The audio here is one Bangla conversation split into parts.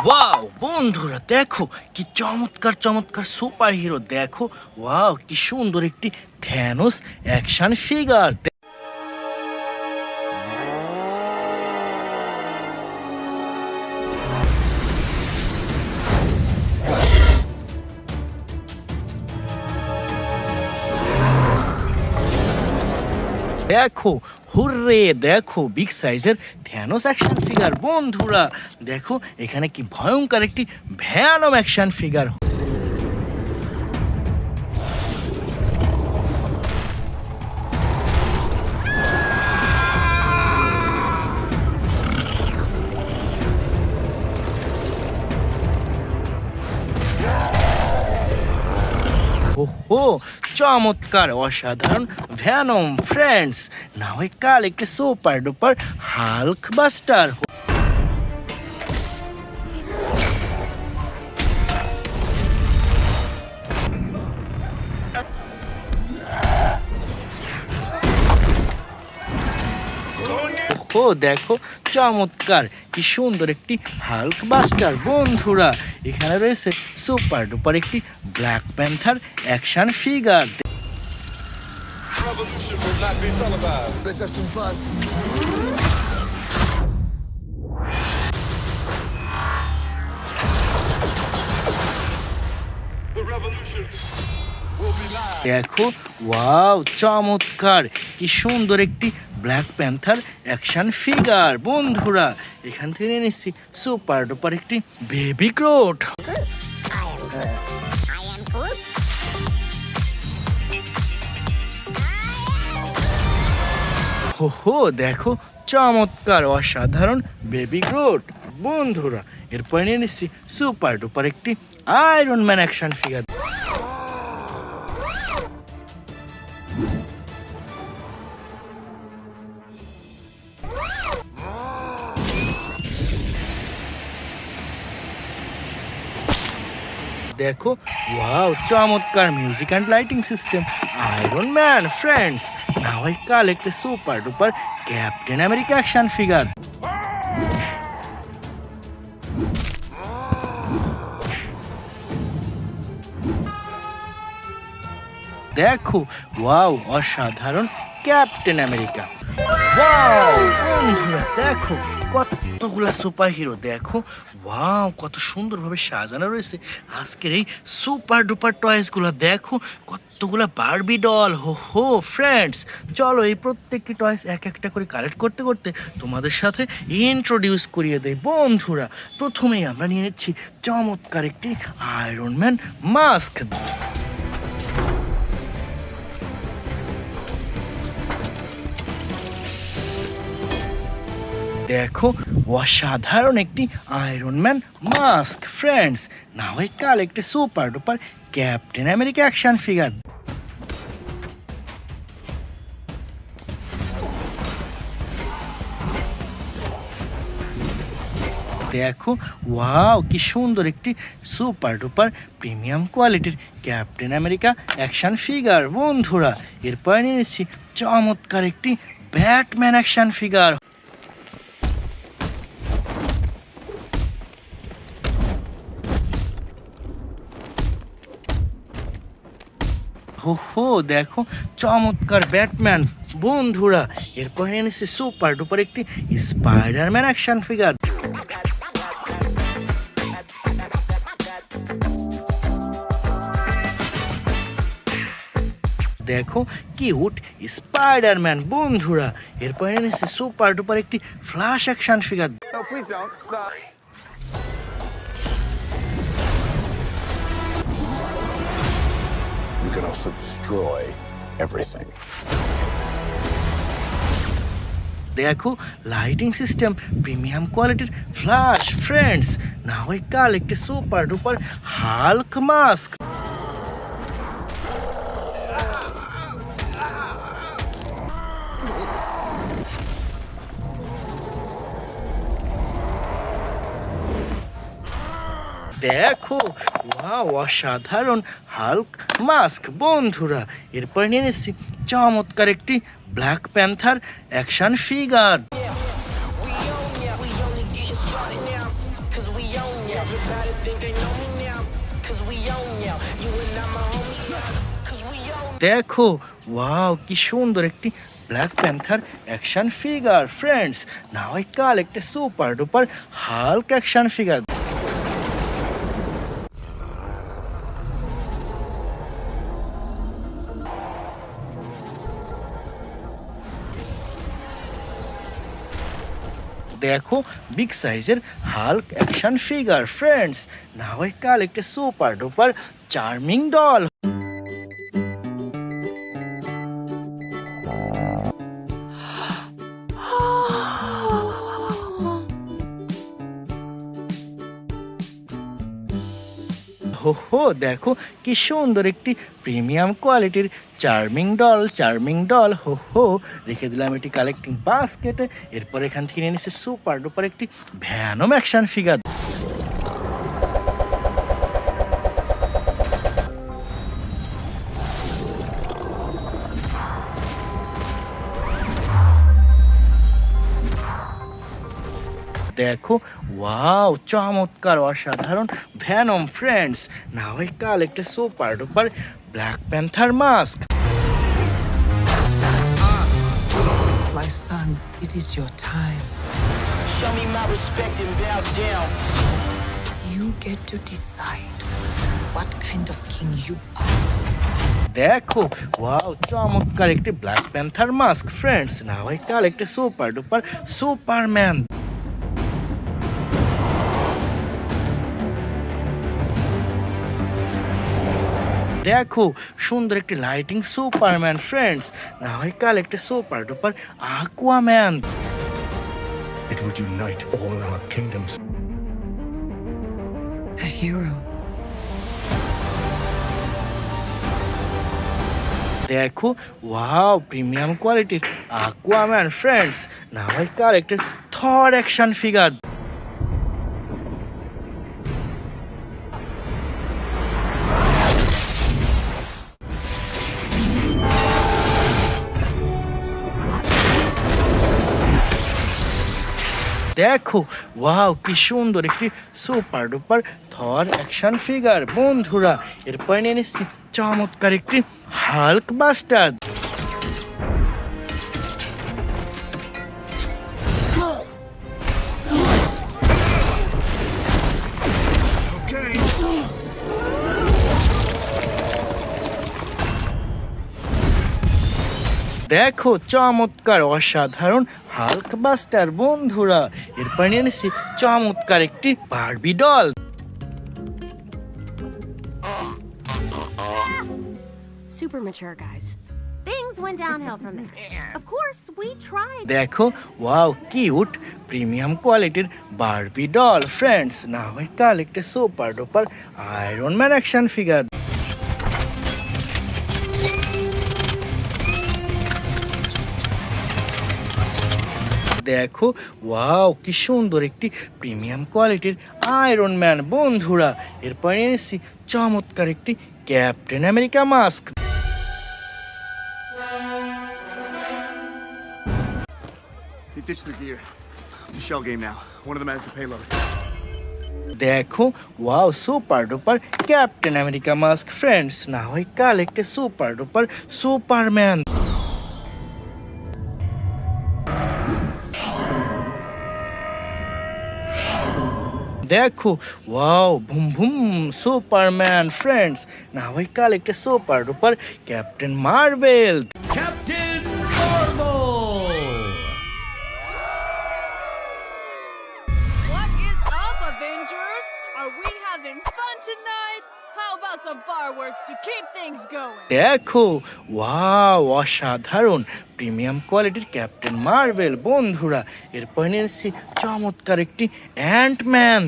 ওয়াও বন্ধুরা দেখো কি চমৎকার চমৎকার সুপার হিরো দেখো। ওয়াও কি সুন্দর একটি থ্যানোস অ্যাকশন ফিগার। দেখো হুররে দেখো বিগ সাইজের থ্যানোস অ্যাকশন ফিগার। বন্ধুরা দেখো এখানে কি ভয়ঙ্কর একটি ভ্যানম অ্যাকশন ফিগার। ওহো চমৎকার অসাধারণ ভ্যানম ফ্রেন্ডস। না হয় কাল একটি সুপার ডুপার হাল্ক বাস্টার। ও দেখো চমৎকার কি সুন্দর একটি হাল্ক বাস্টার। বন্ধুরা এখানে রয়েছে সুপার ডুপার একটি Black panther action figure. Revolution will not be televised. Let's have some fun. The revolution will be live. দেখো ওয়াও চমৎকার কি সুন্দর একটি ব্ল্যাক প্যান্থার অ্যাকশন ফিগার। বন্ধুরা এখান থেকে নিয়ে নিচ্ছি সুপার ডুপার একটি বেবি গ্রোট। হো দেখো চমৎকার অসাধারণ বেবি গ্রোট। বন্ধুরা এরপর নিয়ে নিচ্ছি সুপার ডুপার একটি আয়রন ম্যান অ্যাকশন ফিগার। দেখো ওয়াও চমৎকার music and lighting system iron man friends. না হয় কাল একটা super duper captain America action figure. দেখো ওয়াও অসাধারণ ক্যাপ্টেন আমেরিকা। ওয়াও বন্ধুরা দেখো কতগুলা সুপার হিরো। দেখো ওয়াও কত সুন্দরভাবে সাজানো রয়েছে আজকের এই সুপার ডুপার টয়েসগুলো। দেখো কতগুলা বারবি ডল। হো ফ্রেন্ডস চলো এই প্রত্যেকটি টয়েস এক একটা করে কালেক্ট করতে করতে তোমাদের সাথে ইন্ট্রোডিউস করিয়ে দেয়। বন্ধুরা প্রথমেই আমরা নিয়ে নিচ্ছি চমৎকার একটি আয়রন ম্যান মাস্ক। দেখো অসাধারণ একটি আয়রন ম্যান মাস্ক ফ্রেন্ডস। না হয় কাল একটি super duper captain America action figure. দেখো ওয়াও কি সুন্দর একটি সুপার ডুপার প্রিমিয়াম কোয়ালিটির ক্যাপ্টেন আমেরিকা অ্যাকশন ফিগার। বন্ধুরা এরপর নিয়ে নিচ্ছি চমৎকার একটি ব্যাটম্যান অ্যাকশন ফিগার। হো দেখো চমৎকার ব্যাটম্যান। বন্ধুরা এরপর এনেছে সুপার ডুপার একটি স্পাইডারম্যান অ্যাকশন ফিগার। দেখো কিউট স্পাইডারম্যান। বন্ধুরা এরপর এনেছে সুপার ডুপার একটি flash action figure. No, please don't. No. You can also destroy everything. দেখো লাইটিং সিস্টেম প্রিমিয়াম কোয়ালিটির ফ্ল্যাশ ফ্রেন্ডস। না হয় কাল একটি সুপার ডুপার হাল্ক মাস্ক। দেখো ওয়াও অসাধারণ হাল্ক মাস্ক। বন্ধুরা এরপর নিয়ে নিচ্ছি চমৎকার একটি Black panther action figure. Everybody think they know me now, cause we own now. You and I'm a homie now, cause we own. দেখো ওয়াও কি সুন্দর একটি Black panther action figure friends. Now I collect a super duper Hulk action figure. দেখো বিগ সাইজের Hulk action figure friends. Now I collect a super duper charming doll. হো হো দেখো কি সুন্দর একটি প্রিমিয়াম কোয়ালিটির চার্মিং ডল হো হো রেখে দিলাম এটি কালেক্টিং বাস্কেটে। এরপর এখান থেকে নিয়ে নিচ্ছে সুপার ডুপার একটি ভ্যানম অ্যাকশন ফিগার। দেখো ওয়াও চমৎকার অসাধারণ Venom friends. Now I collect a super duper black Panther mask. My son, it is your time. Show me my respect and bow down. You get to decide what kind of king you are. দেখো ওয়াও চমৎকার একটি Black Panther mask friends. Now I collect a super duper Superman. দেখো সুন্দর একটি lighting Superman friends. Now I collect a super duper Aquaman. It would unite all our kingdoms. A hero. দেখো ওয়াও প্রিমিয়াম কোয়ালিটির Aquaman friends. Now I collect a Thor action figure. দেখো ওয়াও কি সুন্দর একটি super duper Thor action figure বন্ধুরা। এরপর নিয়ে নিচ্ছি চমৎকার একটি হাল্ক বাস্টার। দেখো চমৎকার অসাধারণ হাল্ক বাস্টার বন্ধুরা। এরপর নিয়ে নিচ্ছি চমৎকার একটি Barbie doll. Super mature, guys. Things went downhill from there. Of course, we tried. দেখো ওয়াও কিউট প্রিমিয়াম কোয়ালিটির বারবি ডল ফ্রেন্ডস। না হয় collect a super duper Iron Man action figure. দেখো ওয়াও কি সুন্দর একটি প্রিমিয়াম কোয়ালিটির আয়রন ম্যান বন্ধুরা। এরপর নিয়ে এসেছি চমৎকার একটি captain America mask. He ditched their gear. It's a shell game now. One of them has the payload. দেখো wow super duper captain America mask friends. না হয় collect a super duper Superman. দেখো ওয়াও ভুম ভুম সুপারম্যান ফ্রেন্ডস। না হয় collect a super duper captain Marvel. Captain Marvel! What is up, Avengers? Are we having fun tonight? How about some fireworks to keep things going? দেখো ওয়াও অসাধারণ প্রিমিয়াম কোয়ালিটির ক্যাপ্টেন মার্ভেল বন্ধুরা। এরপর নিয়ে এসেছি চমৎকার একটি অ্যান্টম্যান।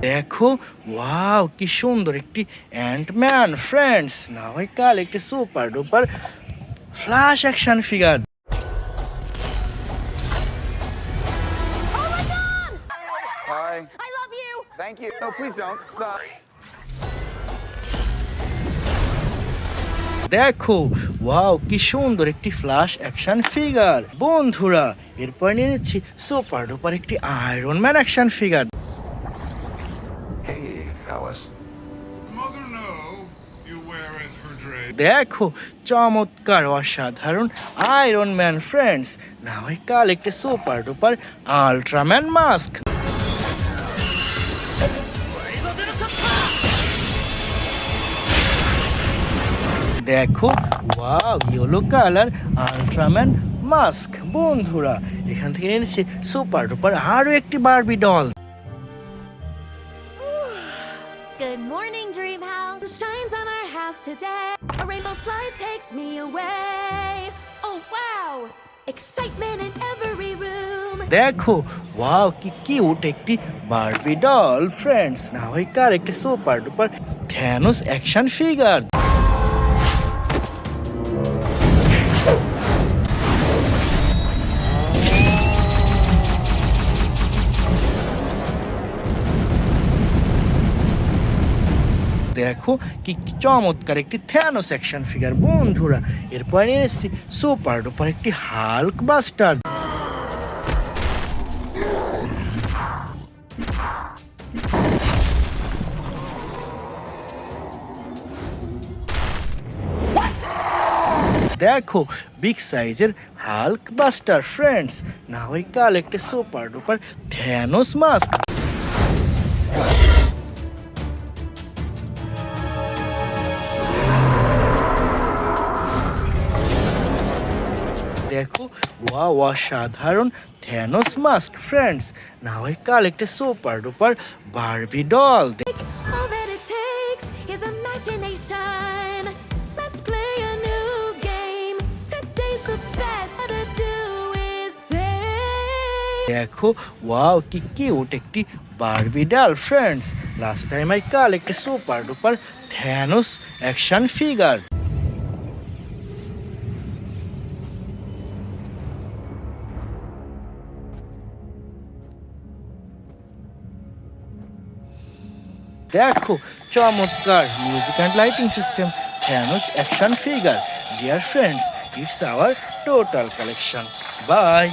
দেখো ওয়াও কি সুন্দর একটি অ্যান্টম্যান ফ্রেন্ডস। না হয় কাল একটি super duper flash action figure. Hi. I love you. Thank you. No, please don't. দেখো ওয়াও কি সুন্দর একটি ফ্ল্যাশ অ্যাকশন ফিগার। বন্ধুরা এরপর নিয়ে নিচ্ছি সুপার ডুপার একটি iron Man action figure. Hey, Alice. Mother, no. You wear as her dress. দেখো চমৎকার অসাধারণ আয়রন ম্যান ফ্রেন্ডস। না হয় কাল একটি সুপার ডুপার আল্ট্রাম্যান মাস্ক। দেখো ওয়াও ইয়েলো কালার আল্ট্রাম্যান মাস্ক। বন্ধুরা এখান থেকে এনেছি সুপার ডুপার আরো একটি Barbie doll. Good morning, Dream House. The shines on our house today. A rainbow slide takes me away. Oh, wow! Excitement in every room. দেখো ওয়াও কি কিউট একটি বারবি ডল ফ্রেন্ডস। না হয় কার একটি super duper Thanos action figure. দেখো কি চমৎকার একটি থ্যানোস অ্যাকশন ফিগার। বন্ধুরা এরপর নিয়ে এসেছি সুপার ডুপার একটি হাল্ক বাস্টার। দেখো বিগ সাইজের হাল্ক বাস্টার ফ্রেন্ডস। না হয় কাল একটা সুপার ডুপার থ্যানোস মাস্ক। দেখো ওয়াও অসাধারণ থ্যানোস মাস্ক ফ্রেন্ডস। না হয় কাল একটা super duper Barbie doll. All that it takes is imagination. Let's play a new game. Today's the best to do is say. দেখো ওয়াও কি কিউট একটি Barbie doll friends. Last time I call একটা super duper Thanos action figure. দেখো চমৎকার music and lighting system Thanos action figure. Dear friends, it's our total collection. By.